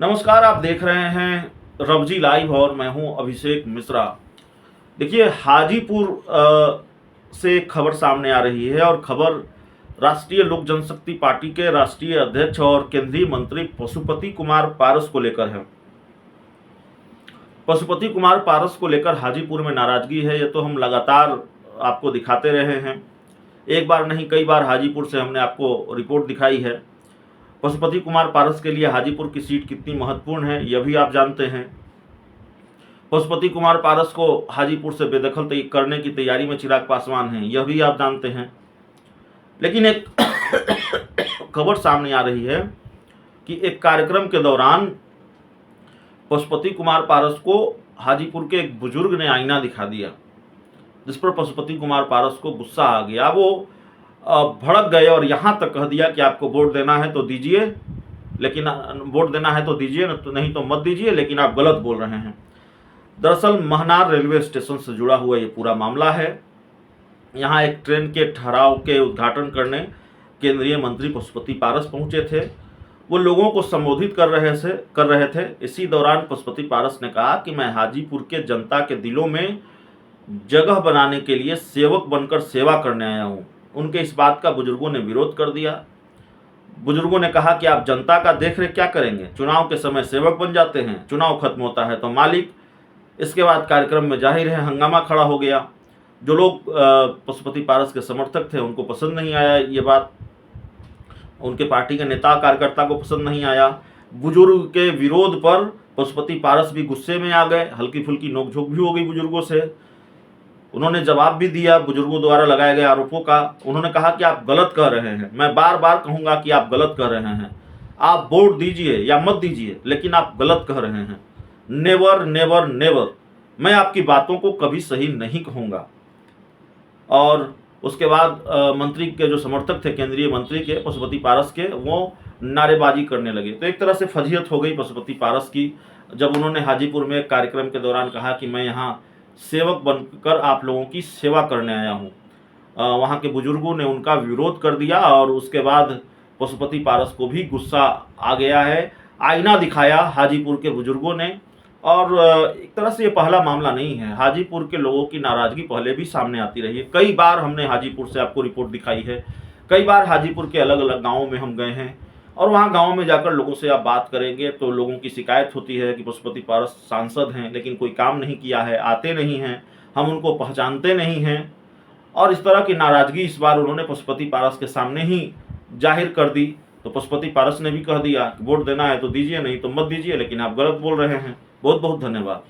नमस्कार, आप देख रहे हैं रवजी लाइव और मैं हूं अभिषेक मिश्रा। देखिए, हाजीपुर से खबर सामने आ रही है और खबर राष्ट्रीय लोक जनशक्ति पार्टी के राष्ट्रीय अध्यक्ष और केंद्रीय मंत्री पशुपति कुमार पारस को लेकर है। पशुपति कुमार पारस को लेकर हाजीपुर में नाराजगी है। ये तो हम लगातार आपको दिखाते रहे हैं, एक बार नहीं कई बार हाजीपुर से हमने आपको रिपोर्ट दिखाई है। पशुपति कुमार पारस के लिए हाजीपुर की सीट कितनी महत्वपूर्ण है यह भी आप जानते हैं। पशुपति कुमार पारस को हाजीपुर से बेदखल करने की तैयारी में चिराग पासवान हैं, यह भी आप जानते हैं। लेकिन एक खबर सामने आ रही है कि एक कार्यक्रम के दौरान पशुपति कुमार पारस को हाजीपुर के एक बुजुर्ग ने आईना दिखा दिया, जिस पर पशुपति कुमार पारस को गुस्सा आ गया। वो भड़क गए और यहाँ तक कह दिया कि आपको वोट देना है तो दीजिए, लेकिन वोट देना है तो दीजिए, नहीं तो मत दीजिए, लेकिन आप गलत बोल रहे हैं। दरअसल महनार रेलवे स्टेशन से जुड़ा हुआ ये पूरा मामला है। यहाँ एक ट्रेन के ठहराव के उद्घाटन करने केंद्रीय मंत्री पशुपति पारस पहुँचे थे। वो लोगों को संबोधित कर रहे थे। इसी दौरान पशुपति पारस ने कहा कि मैं हाजीपुर के जनता के दिलों में जगह बनाने के लिए सेवक बनकर सेवा करने आया हूँ। उनके इस बात का बुजुर्गों ने विरोध कर दिया। बुजुर्गों ने कहा कि आप जनता का देख रेख क्या करेंगे, चुनाव के समय सेवक बन जाते हैं, चुनाव खत्म होता है तो मालिक। इसके बाद कार्यक्रम में जाहिर है हंगामा खड़ा हो गया। जो लोग पशुपति पारस के समर्थक थे उनको पसंद नहीं आया ये बात, उनके पार्टी के नेता कार्यकर्ता को पसंद नहीं आया। बुजुर्ग के विरोध पर पशुपति पारस भी गुस्से में आ गए, हल्की फुल्की नोकझोंक भी हो गई बुजुर्गों से। उन्होंने जवाब भी दिया बुजुर्गों द्वारा लगाए गए आरोपों का। उन्होंने कहा कि आप गलत कह रहे हैं, मैं बार बार कहूंगा कि आप गलत कह रहे हैं। आप वोट दीजिए या मत दीजिए, लेकिन आप गलत कह रहे हैं। नेवर नेवर नेवर, मैं आपकी बातों को कभी सही नहीं कहूँगा। और उसके बाद मंत्री के जो समर्थक थे केंद्रीय मंत्री के पशुपति पारस के, वो नारेबाजी करने लगे। तो एक तरह से फजीहत हो गई पशुपति पारस की, जब उन्होंने हाजीपुर में एक कार्यक्रम के दौरान कहा कि मैं यहाँ सेवक बनकर आप लोगों की सेवा करने आया हूँ। वहाँ के बुजुर्गों ने उनका विरोध कर दिया और उसके बाद पशुपति पारस को भी गुस्सा आ गया है। आईना दिखाया हाजीपुर के बुजुर्गों ने। और एक तरह से ये पहला मामला नहीं है, हाजीपुर के लोगों की नाराज़गी पहले भी सामने आती रही है। कई बार हमने हाजीपुर से आपको रिपोर्ट दिखाई है, कई बार हाजीपुर के अलग अलग गाँवों में हम गए हैं और वहाँ गांव में जाकर लोगों से आप बात करेंगे तो लोगों की शिकायत होती है कि पशुपति पारस सांसद हैं लेकिन कोई काम नहीं किया है, आते नहीं हैं, हम उनको पहचानते नहीं हैं। और इस तरह की नाराज़गी इस बार उन्होंने पशुपति पारस के सामने ही जाहिर कर दी। तो पशुपति पारस ने भी कह दिया वोट देना है तो दीजिए, नहीं तो मत दीजिए, लेकिन आप गलत बोल रहे हैं। बहुत बहुत धन्यवाद।